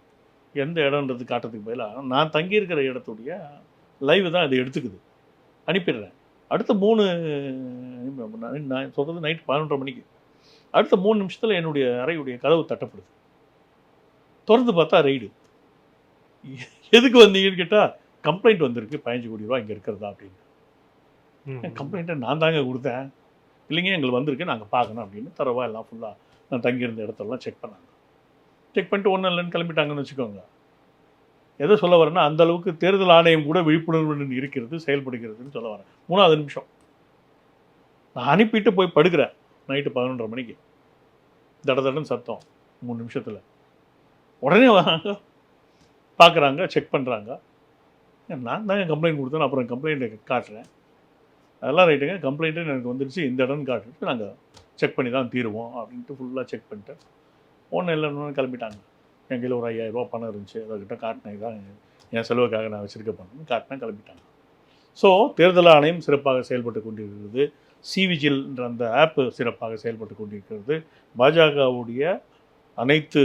எந்த இடம்ன்றது காட்டுறதுக்கு பதிலாக நான் தங்கியிருக்கிற இடத்துடைய லைவ் தான் இது எடுத்துக்குது, அனுப்பிடுறேன். அடுத்த 3 நான் சொல்கிறது நைட் 11:30 மணிக்கு. அடுத்த 3 நிமிஷத்தில் என்னுடைய அறையுடைய கதவு தட்டப்படுது. திறந்து பார்த்தா ரைடு. எதுக்கு வந்தீங்கன்னு கேட்டால் கம்ப்ளைண்ட் வந்திருக்கு, 15 கோடி ரூபா இங்கே இருக்கிறதா அப்படின்னு. கம்ப்ளைண்ட்டை நான் தாங்க கொடுத்தேன். இல்லைங்க எங்களுக்கு வந்திருக்கு, நாங்கள் பார்க்கணும் அப்படின்னு தரவா எல்லாம் ஃபுல்லாக நான் தங்கியிருந்த இடத்தெல்லாம் செக் பண்ணாங்க. செக் பண்ணிட்டு ஒன்றும் இல்லைன்னு கிளம்பிட்டாங்கன்னு வச்சுக்கோங்க. எதை சொல்ல வரேன்னா அந்த அளவுக்கு தேர்தல் ஆணையம் கூட விழிப்புணர்வு இருக்கிறது, செயல்படுகிறதுன்னு சொல்ல வரேன். 3வது நிமிஷம் நான் அனுப்பிட்டு போய் படுக்கிறேன் நைட்டு 11:30 மணிக்கு. தடன்னு சத்தம் 3 நிமிஷத்தில். உடனே வராங்க, பார்க்குறாங்க, செக் பண்ணுறாங்க. நான் தாங்க கம்ப்ளைண்ட் கொடுத்தேன், அப்புறம் கம்ப்ளைண்ட்டை காட்டுறேன். அதெல்லாம் ரைட்டுங்க, கம்ப்ளைண்ட்டு எனக்கு வந்துருச்சு, இந்த இடம்னு காட்டுட்டு நாங்கள் செக் பண்ணி தான் தீருவோம் அப்படின்ட்டு ஃபுல்லாக செக் பண்ணிட்டு ஒன்றும் இல்லைன்னு கிளம்பிட்டாங்க. என் கையில் ஒரு 5000 ரூபா பணம் இருந்துச்சு, அதற்கிட்ட காட்டினேன், இதான் என் செலவுக்காக நான் வச்சுருக்க பணம்னு காட்டினேன், கிளம்பிட்டாங்க. ஸோ தேர்தல் ஆணையம் சிறப்பாக செயல்பட்டு கொண்டிருக்கிறது. சிவிஜில்ன்ற அந்த ஆப்பு சிறப்பாக செயல்பட்டு கொண்டிருக்கிறது. பாஜகவுடைய அனைத்து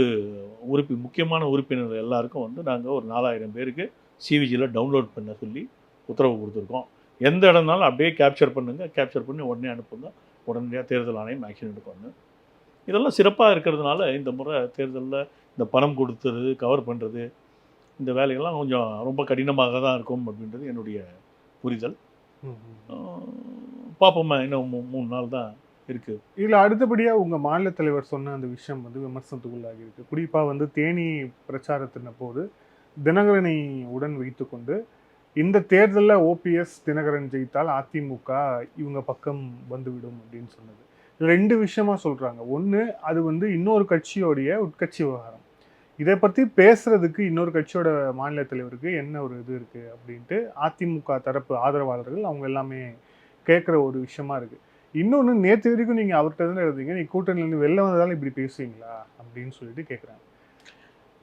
முக்கியமான உறுப்பினர்கள் எல்லாருக்கும் வந்து நாங்கள் ஒரு 4000 பேருக்கு சிவிஜியில் டவுன்லோட் பண்ண சொல்லி உத்தரவு கொடுத்துருக்கோம். எந்த இடம்னாலும் அப்படியே கேப்சர் பண்ணுங்கள், கேப்சர் பண்ணி உடனே அனுப்புங்க, உடனடியாக தேர்தல் ஆணையம் ஆக்ஷன் எடுப்பாங்க. இதெல்லாம் சிறப்பாக இருக்கிறதுனால இந்த முறை தேர்தலில் இந்த பணம் கொடுத்துறது, கவர் பண்ணுறது, இந்த வேலைகள்லாம் கொஞ்சம் ரொம்ப கடினமாக தான் இருக்கும் அப்படின்றது என்னுடைய புரிதல். பார்ப்போமே, இன்னும் 3 நாள் தான் இருக்குது. இதில் அடுத்தபடியாக உங்கள் மாநில தலைவர் சொன்ன அந்த விஷயம் வந்து விமர்சனத்துக்குள்ளாகி இருக்குது. குறிப்பாக வந்து தேனி பிரச்சாரத்தின போது தினகரனை உடன் வைத்துக்கொண்டு இந்த தேர்தலில் ஓபிஎஸ் தினகரன் ஜெயித்தால் அதிமுக இவங்க பக்கம் வந்துவிடும் அப்படின்னு சொன்னது. 2 விஷயமா சொல்கிறாங்க. ஒன்று, அது வந்து இன்னொரு கட்சியோடைய உட்கட்சி விவகாரம். இதை பற்றி பேசுறதுக்கு இன்னொரு கட்சியோட மாநில தலைவருக்கு என்ன ஒரு இது இருக்குது அப்படின்ட்டு அதிமுக தரப்பு ஆதரவாளர்கள் அவங்க எல்லாமே கேட்குற ஒரு விஷயமா இருக்குது. இன்னொன்று, நேற்று வரைக்கும் நீங்கள் அவர்கிட்ட தானே இருந்தீங்க, நீ கூட்டணியிலேருந்து வெளில வந்ததால் இப்படி பேசுவீங்களா அப்படின்னு சொல்லிட்டு கேட்குறாங்க.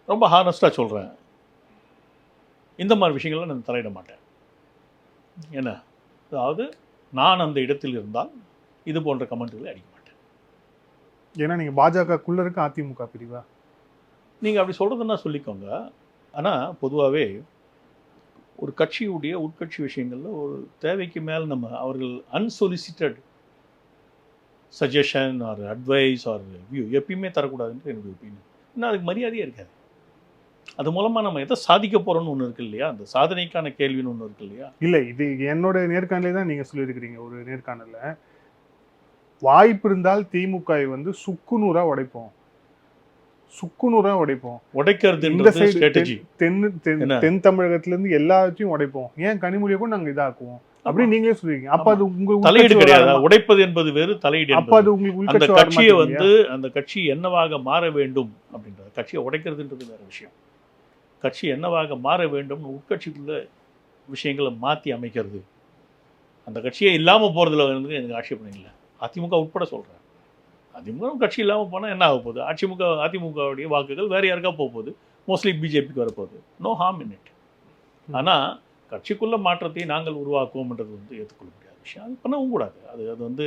ரொம்ப ஹானஸ்ட்டாக சொல்கிறேன், இந்த மாதிரி விஷயங்கள்லாம் நான் தலையிட மாட்டேன். என்ன, அதாவது நான் அந்த இடத்தில் இருந்தால் இது போன்ற கமெண்ட்டுகளை அடிக்க மாட்டேன். ஏன்னா நீங்கள் பாஜகக்குள்ளே இருக்க அதிமுக பிரிவா? நீங்கள் அப்படி சொல்கிறதுன்னா சொல்லிக்கோங்க. ஆனால் பொதுவாகவே ஒரு கட்சியுடைய உட்கட்சி விஷயங்களில் ஒரு தேவைக்கு மேலே நம்ம அவர்கள் unsolicited suggestion or advice or view எப்பயுமே தரக்கூடாதுன்றது என்னுடைய ஒப்பீனியன். இன்னும் அதுக்கு மரியாதையே இருக்காது. அது மூலமாக நம்ம எதை சாதிக்க போகிறோன்னு ஒன்று இருக்கு இல்லையா, அந்த சாதனைக்கான கேள்வின்னு ஒன்று இருக்கு இல்லையா. இல்லை, இது என்னோட நேர்காணலே தான் நீங்கள் சொல்லியிருக்கிறீங்க. ஒரு நேர்காணலில் வாய்ப்பு இருந்தால் திமுக வந்து சுக்குநூறாக உடைப்போம், சுக்குநூறாக உடைப்போம், இந்த சைடு தென் தமிழகத்திலேருந்து எல்லாத்தையும் உடைப்போம், ஏன் கனிமொழியை கூட நாங்கள் இதாக்குவோம் அப்படி நீங்களே சொல்லிருக்கீங்க. அப்ப அது உங்களுக்கு தலையீடு கிடையாது. உடைப்பது என்பது வேறு, தலையீடு. அப்ப அது உங்களுக்கு அந்த கட்சியை வந்து அந்த கட்சி என்னவாக மாற வேண்டும் அப்படின்றது, கட்சியை உடைக்கிறதுன்றது வேற விஷயம். கட்சி என்னவாக மாற வேண்டும், உட்கட்சிக்குள்ள விஷயங்களை மாற்றி அமைக்கிறது, அந்த கட்சியே இல்லாமல் போகிறதுல வந்து எனக்கு ஆட்சேபணம் இல்லை. அதிமுக உட்பட சொல்கிறேன். அதிமுக கட்சி இல்லாமல் போனால் என்ன ஆக போகுது? அதிமுகவுடைய வாக்குகள் வேறு யாருக்கா போக போகுது, மோஸ்ட்லி பிஜேபிக்கு வரப்போகுது. No harm in it. ஆனால் கட்சிக்குள்ள மாற்றத்தை நாங்கள் உருவாக்குவோம்ன்றது வந்து ஏற்றுக்கொள்ள முடியாத விஷயம். அது பண்ணவும் கூடாது. அது வந்து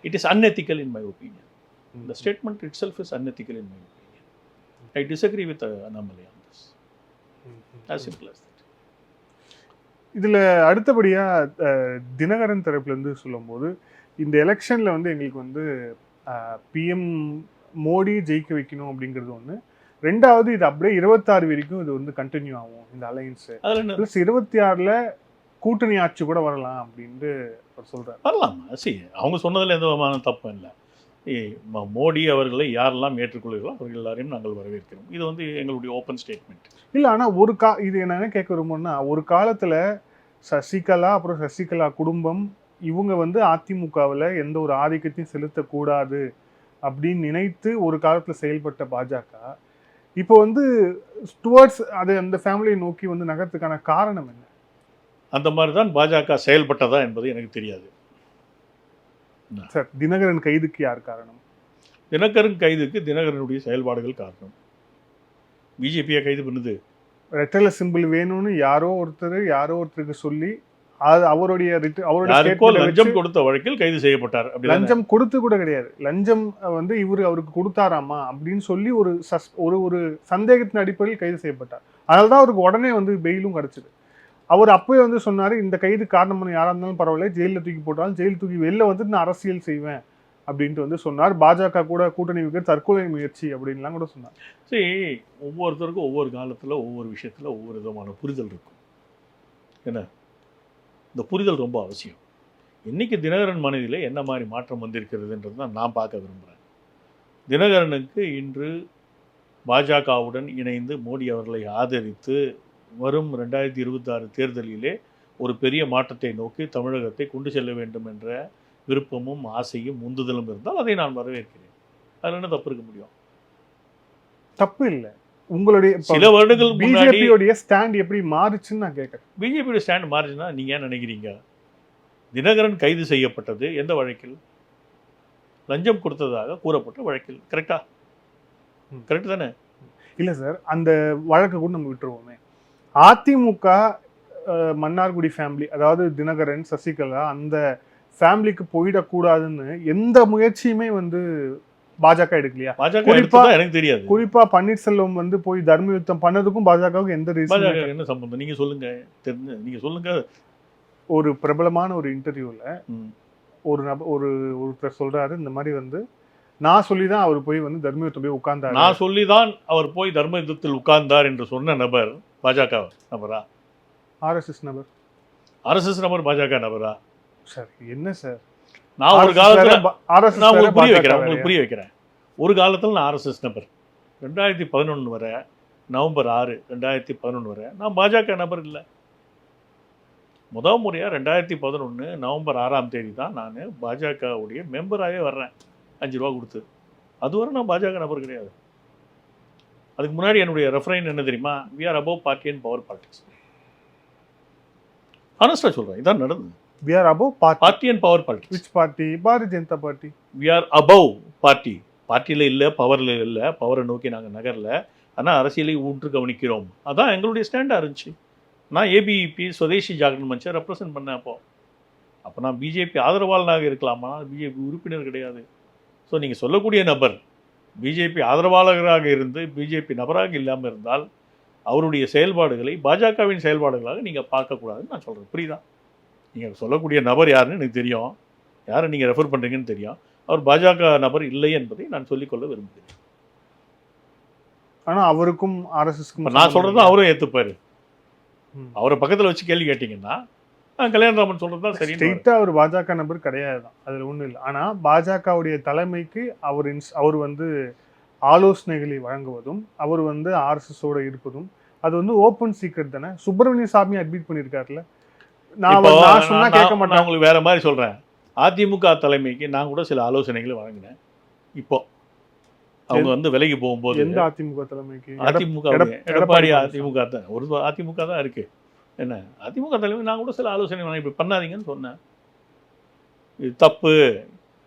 it is unethical in my opinion. இந்த statement itself is unethical in my opinion. I disagree with Annamalai on this. as simple as that. இதில் அடுத்தபடியாக தினகரன் தரப்புலேருந்து சொல்லும்போது இந்த எலெக்ஷனில் வந்து எங்களுக்கு வந்து பிஎம் மோடி ஜெயிக்க வைக்கணும் அப்படிங்கிறது ஒன்று. 2வது, இது அப்படியே 26 வரைக்கும் இது வந்து கண்டினியூ ஆகும் இந்த அலையன்ஸு. ப்ளஸ் 26ல் கூட்டணி ஆட்சி கூட வரலாம் அப்படின்ட்டு அவர் சொல்கிறார். வரலாம். அவங்க சொன்னதில் எந்த விதமான தப்பும் இல்லை. மோடி அவர்களை யாரெல்லாம் ஏற்றுக்கொள்கிறோம் அவர்கள் எல்லாரையும் நாங்கள் வரவேற்கிறோம். இது வந்து எங்களுடைய ஓப்பன் ஸ்டேட்மெண்ட். இல்லை, ஆனால் இது என்ன கேட்க விரும்புன்னா, ஒரு காலத்தில் சசிகலா அப்புறம் சசிகலா குடும்பம் இவங்க வந்து அதிமுகவில் எந்த ஒரு ஆதிக்கத்தையும் செலுத்தக்கூடாது அப்படின்னு நினைத்து ஒரு காலத்தில் செயல்பட்ட பாஜக இப்போ வந்து டுவர்ட்ஸ் அது அந்த ஃபேமிலியை நோக்கி வந்து நகரத்துக்கான காரணம் என்ன? அந்த மாதிரி தான் பாஜக செயல்பட்டதா என்பது எனக்கு தெரியாது. சார், தினகரன் கைதுக்கு யார் காரணம்? தினகரன் கைதுக்கு தினகரனுடைய செயல்பாடுகள் காரணம். பிஜேபியை கைது பண்ணுது. ரெட்டல சிம்பிள் வேணும்னு யாரோ ஒருத்தருக்கு சொல்லி அவருடைய லஞ்சம் கொடுத்த வழக்கில் கைது செய்யப்பட்டார். லஞ்சம் கொடுத்து கூட கிடையாது, லஞ்சம் வந்து அவருக்கு கொடுத்தாராமா அப்படின்னு சொல்லி ஒரு சந்தேகத்தின் அடிப்படையில் கைது செய்யப்பட்டார். அதனால்தான் அவருக்கு உடனே வந்து பெயிலும் கிடைச்சது. அவர் அப்பவே வந்து சொன்னாரு, இந்த கைது காரணமான யாரா இருந்தாலும் பரவாயில்ல, ஜெயிலில் தூக்கி போட்டாலும் ஜெயில் தூக்கி வெளில வந்து நான் அரசியல் செய்வேன் அப்படின்ட்டு வந்து சொன்னார். பாஜக கூட கூட்டணி வைக்கிற தற்கொலை முயற்சி அப்படின்லாம் கூட சொன்னார். சரி, ஒவ்வொருத்தருக்கும் ஒவ்வொரு காலத்தில் ஒவ்வொரு விஷயத்தில் ஒவ்வொரு விதமான புரிதல் இருக்கும். என்ன, இந்த புரிதல் ரொம்ப அவசியம். இன்றைக்கி தினகரன் மனதில் என்ன மாதிரி மாற்றம் வந்திருக்கிறதுன்றது தான் நான் பார்க்க விரும்புகிறேன். தினகரனுக்கு இன்று பாஜகவுடன் இணைந்து மோடி அவர்களை ஆதரித்து வரும் 2026 தேர்தலிலே ஒரு பெரிய மாற்றத்தை நோக்கி தமிழகத்தை கொண்டு செல்ல வேண்டும் என்ற விருப்பமும் ஆசையும் உந்துதலும் இருந்தால் அதை நான் வரவேற்கிறேன். அதில் என்ன தப்பு இருக்க முடியும்? தப்பு இல்லை. உங்களுடைய சில வருடங்கள் முன்னாடி பிஜேபியோடைய ஸ்டாண்ட் எப்படி மாறுச்சுன்னு நான் கேட்கறேன். பிஜேபியோட ஸ்டாண்ட் மாறுச்சுன்னா நீங்கள் ஏன் நினைக்கிறீங்க? தினகரன் கைது செய்யப்பட்டது எந்த வழக்கில்? லஞ்சம் கொடுத்ததாக கூறப்பட்ட வழக்கில். கரெக்டா? கரெக்ட் தானே? இல்லை சார், அந்த வழக்கை கூட நம்ம விட்டுருவோமே. அதிமுக மன்னார்குடி ஃபேமிலி, அதாவது தினகரன், சசிகலா, அந்த ஃபேமிலிக்கு போயிடக்கூடாதுன்னு எந்த முயற்சியுமே வந்து பாஜக எடுக்கலையா? பாஜக எடுத்ததா எனக்கு தெரியாது. குறிப்பா பன்னீர்செல்வம் வந்து போய் தர்ம யுத்தம் பண்ணதுக்கும் பாஜகவுக்கு எந்த ரீசன்? பாஜக என்ன சம்பந்தம்? நீங்க சொல்லுங்க, தெரிஞ்சு நீங்க சொல்லுங்க. ஒரு பிரபலமான ஒரு இன்டர்வியூல ஒருத்தர் சொல்றாரு, இந்த மாதிரி வந்து நான் சொல்லிதான் அவர் போய் வந்து தர்ம யுத்தம் போய் உட்கார்ந்தார். நான் சொல்லிதான் அவர் போய் தர்ம யுத்தத்தில் உட்கார்ந்தார் என்று சொன்ன நபர் பாஜக நபரா? ஆர்எஸ்எஸ் நபர். ஆர்எஸ்எஸ் நபர் பாஜக நபரா? சார் என்ன சார், நான் ஒரு காலத்துல ஆர்எஸ்எஸ் நான் உங்களுக்கு புரிய வைக்கிறேன். ஒரு காலத்தில் நான் ஆர்எஸ்எஸ் நபர். 2011 வரை, நவம்பர் 6, 2011 வரை நான் பாஜக நபர் இல்லை. முதல் முறையாக 2011 நவம்பர் 6ஆம் தேதி தான் நான் பாஜகவுடைய மெம்பராகவே வர்றேன், 5 ரூபா கொடுத்து. அதுவரை நான் பாஜக நபர் கிடையாது. அதுக்கு முன்னாடி என்னுடைய ரெஃபரைன் என்ன தெரியுமா? We are above party and power politics. ஆனஸ்டாக சொல்கிறேன், இதான் நடந்தது. We are above party and power politics. Which party? Bharatiya Janata party. We are above party. பார்ட்டியில் இல்லை, பவரில் இல்லை, பவரை நோக்கி நாங்கள் நகரில், ஆனால் அரசியலை ஊன்று கவனிக்கிறோம். அதான் எங்களுடைய ஸ்டாண்டாக இருந்துச்சு. நான் ஏபிஇபி சுதேசி ஜாகரன் மஞ்சை ரெப்ரசன்ட் பண்ணேன். அப்போ நான் பிஜேபி ஆதரவாளனாக இருக்கலாமா? பிஜேபி உறுப்பினர் கிடையாது. ஸோ நீங்கள் சொல்லக்கூடிய நபர் பிஜேபி ஆதரவாளராக இருந்து பிஜேபி நபராக இல்லாமல் இருந்தால் அவருடைய செயல்பாடுகளை பாஜகவின் செயல்பாடுகளாக நீங்கள் பார்க்கக்கூடாதுன்னு நான் சொல்கிறேன். புரியுதா? நீங்கள் சொல்லக்கூடிய நபர் யாருன்னு எனக்கு தெரியும், யாரை நீங்கள் ரெஃபர் பண்ணுறீங்கன்னு தெரியும். அவர் பாஜக நபர் இல்லை என்பதை நான் சொல்லிக்கொள்ள விரும்புகிறேன். ஆனால் அவருக்கும் ஆர்எஸ்எஸ்க்கும் நான் சொல்கிறது அவரும் ஏற்றுப்பார். அவரை பக்கத்தில் வச்சு கேள்வி கேட்டிங்கன்னா கல்யாணராமன் சொல்கிறது தான் சரி. ஸ்ட்ரெயிட்டாக அவர் பாஜக நபர் கிடையாது தான், அதில் ஒன்றும் இல்லை. ஆனால் பாஜகவுடைய தலைமைக்கு அவர் வந்து ஆலோசனைகளை வழங்குவதும் அவர் வந்து ஆர்எஸ்எஸோட இருப்பதும் அது வந்து ஓப்பன் சீக்ரெட் தானே. சுப்பிரமணிய சாமி அட்மிட் பண்ணியிருக்காருல்ல. நான் உங்களுக்கு வேற மாதிரி சொல்றேன். அதிமுக தலைமைக்கு நான் கூட சில ஆலோசனைகளை வழங்கினேன். இப்போ அவங்க வந்து விலகி போகும்போது எந்த அதிமுக தலைமைக்கு? அதிமுக எடப்பாடி அதிமுக தான், ஒரு அதிமுக தான் இருக்கு. என்ன அதிமுக தலைமை நான் கூட சில ஆலோசனை வழங்கி, இப்படி பண்ணாதீங்கன்னு சொன்னேன். இது தப்பு,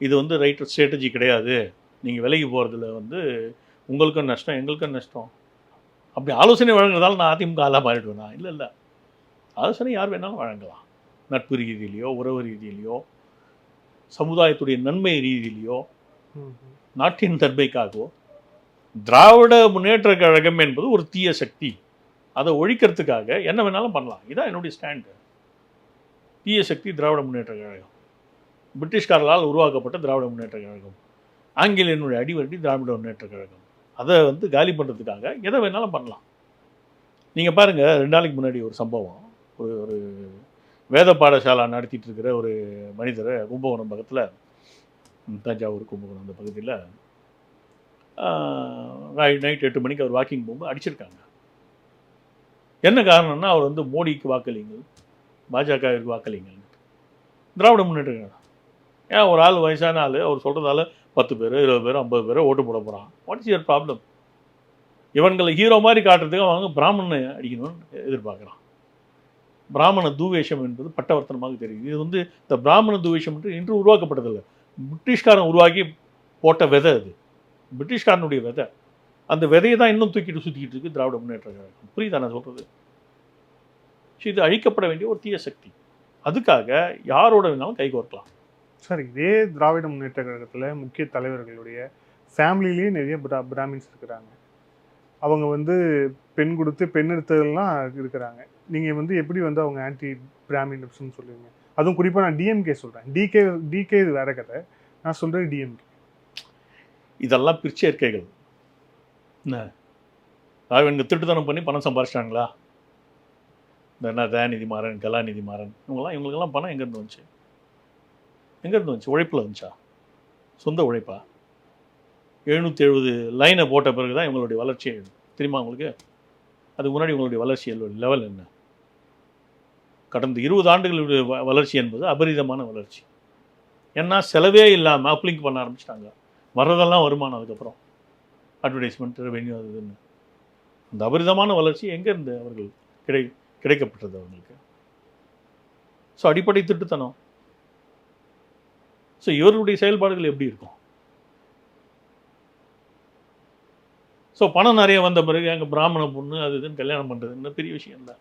இது வந்து ரைட் ஸ்ட்ராட்டஜி கிடையாது, நீங்கள் விலகி போகிறதுல வந்து உங்களுக்கும் நஷ்டம் எங்களுக்கும் நஷ்டம். அப்படி ஆலோசனை வழங்குறதால நான் அதிமுக ஆளாக மாறிடுவேனா? இல்லை, ஆலோசனை யார் வேணாலும் வழங்கலாம். நட்பு ரீதியிலையோ, உறவு ரீதியிலையோ, சமுதாயத்துடைய நன்மை ரீதியிலையோ, நாட்டின் நன்மைக்காகவோ. திராவிட முன்னேற்ற கழகம் என்பது ஒரு தீய சக்தி, அதை ஒழிக்கிறதுக்காக என்ன வேணாலும் பண்ணலாம். இதுதான் என்னுடைய ஸ்டாண்டு. தீய சக்தி திராவிட முன்னேற்ற கழகம், பிரிட்டிஷ்காரர்களால் உருவாக்கப்பட்ட திராவிட முன்னேற்ற கழகம், ஆங்கிலேயனுடைய அடிவருடி திராவிட முன்னேற்ற கழகம். அதை வந்து காலி பண்ணுறதுக்காக எதை வேணாலும் பண்ணலாம். நீங்கள் பாருங்கள், 2 நாளைக்கு முன்னாடி ஒரு சம்பவம். ஒரு வேத பாடசாலா நடத்திட்டு இருக்கிற ஒரு மனிதரை கும்பகோணம் பக்கத்தில், தஞ்சாவூர் கும்பகோணம் அந்த பகுதியில் நைட் 8 மணிக்கு அவர் வாக்கிங் போகும்போது அடிச்சிருக்காங்க. என்ன காரணம்னா, அவர் வந்து மோடிக்கு வாக்களிங்கள், பாஜகவிற்கு வாக்களிங்கள், திராவிட முன்னேற்ற கழகம். ஏன் ஒரு ஆள் வயசான ஆள் அவர் சொல்கிறதால 10 பேர் 20 பேர் 50 பேரை ஓட்டு போட போகிறான். What is your problem? இவன்களை ஹீரோ மாதிரி காட்டுறதுக்கு அவங்க பிராமணனை அடிக்கணும்னு எதிர்பார்க்குறான். பிராமண தூவேஷம் என்பது பட்டவர்த்தனமாக தெரியுது. இது வந்து இந்த பிராமண தூவேஷம் என்று இன்று உருவாக்கப்பட்டதில்லை, பிரிட்டிஷ்காரன் உருவாக்கி போட்ட விதை. அது பிரிட்டிஷ்காரனுடைய விதை. அந்த விதையை தான் இன்னும் தூக்கிட்டு சுற்றிக்கிட்டு இருக்கு திராவிட முன்னேற்ற கழகம். புரியுதா நான் சொல்கிறது? இது அழிக்கப்பட வேண்டிய ஒரு தீய சக்தி. அதுக்காக யாரோட வேணாலும் கைகோர்க்கலாம். சார், இதே திராவிட முன்னேற்ற கழகத்தில் முக்கிய தலைவர்களுடைய ஃபேமிலிலேயே நிறைய பிராமின்ஸ் இருக்கிறாங்க. அவங்க வந்து பெண் கொடுத்து பெண் எடுத்ததெல்லாம் இருக்கிறாங்க. நீங்கள் வந்து எப்படி வந்து அவங்க ஆன்டி பிராமின்ஸ்ன்னு சொல்லுவீங்க? அதுவும் குறிப்பாக நான் டிஎம்கே சொல்கிறேன். டிகே இது வேற கதை, நான் சொல்கிறது டிஎம்கே. இதெல்லாம் பிற்சேர்க்கைகள். என்ன இவங்க திருட்டுத்தனம் பண்ணி பணம் சம்பாரிச்சிட்டாங்களா? இந்த என்ன தயாநிதி மாறன், கலாநிதி மாறன், இவங்களுக்கெல்லாம் பணம் எங்கேருந்து வந்துச்சு? எங்கேருந்து வந்துச்சு? உழைப்பில் வந்துச்சா? சொந்த உழைப்பா? 770 லைனை போட்ட பிறகு தான் இவங்களுடைய வளர்ச்சியை தெரியுமா உங்களுக்கு? அதுக்கு முன்னாடி உங்களுடைய வளர்ச்சி லெவல் என்ன? கடந்த 20 ஆண்டுகளுடைய வளர்ச்சி என்பது அபரிதமான வளர்ச்சி. ஏன்னா செலவே இல்லாமல் அப்லிங்க் பண்ண ஆரம்பிச்சிட்டாங்க. வர்றதெல்லாம் வருமானம். அதுக்கப்புறம் அட்வர்டைஸ்மெண்ட், ரெவென்யூ, அது இதுன்னு அந்த அபரிதமான வளர்ச்சி எங்கேருந்து அவர்கள் கிடைக்கப்பட்டது அவங்களுக்கு? ஸோ அடிப்படை திட்டுத்தனம். ஸோ இவர்களுடைய செயல்பாடுகள் எப்படி இருக்கும்? ஸோ பணம் நிறைய வந்த பிறகு அங்கே பிராமண பொண்ணு அது இதுன்னு கல்யாணம் பண்ணுறதுன்னு பெரிய விஷயம் இல்லை.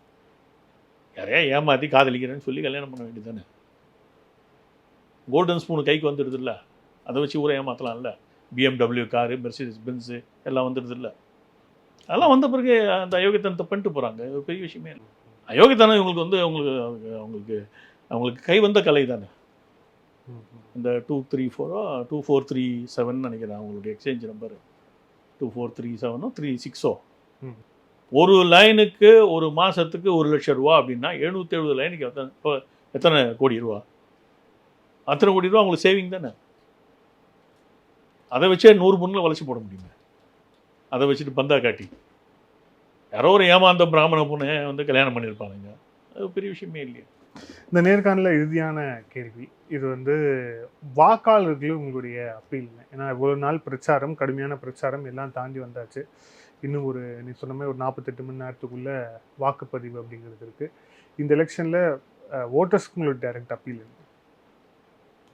யாரையா ஏமாற்றி காதலிக்கிறேன்னு சொல்லி கல்யாணம் பண்ண வேண்டியது தானே. கோல்டன் ஸ்பூனு கைக்கு வந்துடுது இல்லை, அதை வச்சு ஊரை ஏமாற்றலாம்ல. BMW காரு, மெர்சிடிஸ் பென்ஸு எல்லாம் வந்துடுது இல்லை. அதெல்லாம் வந்த பிறகு அந்த அயோக்கியத்தனத்தை பண்ணிட்டு போகிறாங்க. இது பெரிய விஷயமே இல்லை. அயோக்கியத்தனம் இவங்களுக்கு வந்து அவங்களுக்கு கை வந்த கலை தானே. இந்த 2437 நினைக்கிறேன் அவங்களுடைய எக்ஸ்சேஞ்ச் நம்பர். 2437 36 ஒரு லைனுக்கு ஒரு மாதத்துக்கு 1 லட்சம் ரூபா அப்படின்னா 770 லைனுக்கு எத்தனை கோடி ரூபா? அத்தனை கோடி ரூபா அவங்களுக்கு சேவிங் தானே. அதை வச்சே 100 பொண்ணுல வளர்ச்சி போட முடியுமே. அதை வச்சுட்டு பந்தா காட்டி யாரோ ஒரு ஏமாந்த பிராமண பொண்ணை வந்து கல்யாணம் பண்ணியிருப்பானுங்க. அது பெரிய விஷயமே இல்லையா. இந்த நேர்காணலில் இறுதியான கேள்வி இது வந்து வாக்காளர்கள் உங்களுடைய அப்பீல். ஏன்னா இவ்வளோ நாள் பிரச்சாரம், கடுமையான பிரச்சாரம் எல்லாம் தாண்டி வந்தாச்சு. இன்னும் நீ சொன்ன மாதிரி ஒரு 48 மணி நேரத்துக்குள்ளே வாக்குப்பதிவு அப்படிங்கிறது இருக்குது. இந்த எலெக்ஷனில் ஓட்டர்ஸ்க்கு உங்களோட டைரக்ட் அப்பீல் இருக்குது.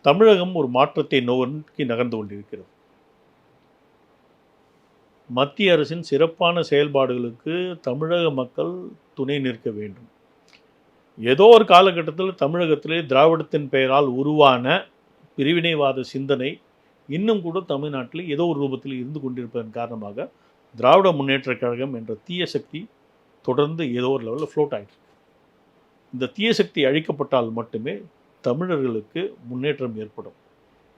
தமிழகம் ஒரு மாற்றத்தை நோக்கி நகர்ந்து கொண்டிருக்கிறது. மத்திய அரசின் சிறப்பான செயல்பாடுகளுக்கு தமிழக மக்கள் துணை நிற்க வேண்டும். ஏதோ ஒரு காலகட்டத்தில் தமிழகத்திலே திராவிடத்தின் பெயரால் உருவான பிரிவினைவாத சிந்தனை இன்னும் கூட தமிழ்நாட்டில் ஏதோ ஒரு ரூபத்தில் இருந்து கொண்டிருப்பதன் காரணமாக திராவிட முன்னேற்றக் கழகம் என்ற தீய சக்தி தொடர்ந்து ஏதோ ஒரு லெவலில் ஃப்ளோட் ஆகிட்டு. இந்த தீய சக்தி அழிக்கப்பட்டால் மட்டுமே தமிழர்களுக்கு முன்னேற்றம் ஏற்படும்.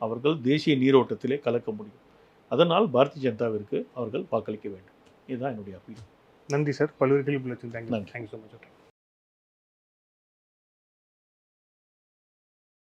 அவர்கள் தேசிய நீரோட்டத்திலே கலக்க முடியும். அதனால் பாரதிய ஜனதாவிற்கு அவர்கள் வாக்களிக்க வேண்டும். இதுதான் என்னுடைய அப்பீல். நன்றி சார். பல்வேறு கேள்வி. தேங்க்யூ. நன்றி. Thank you so much.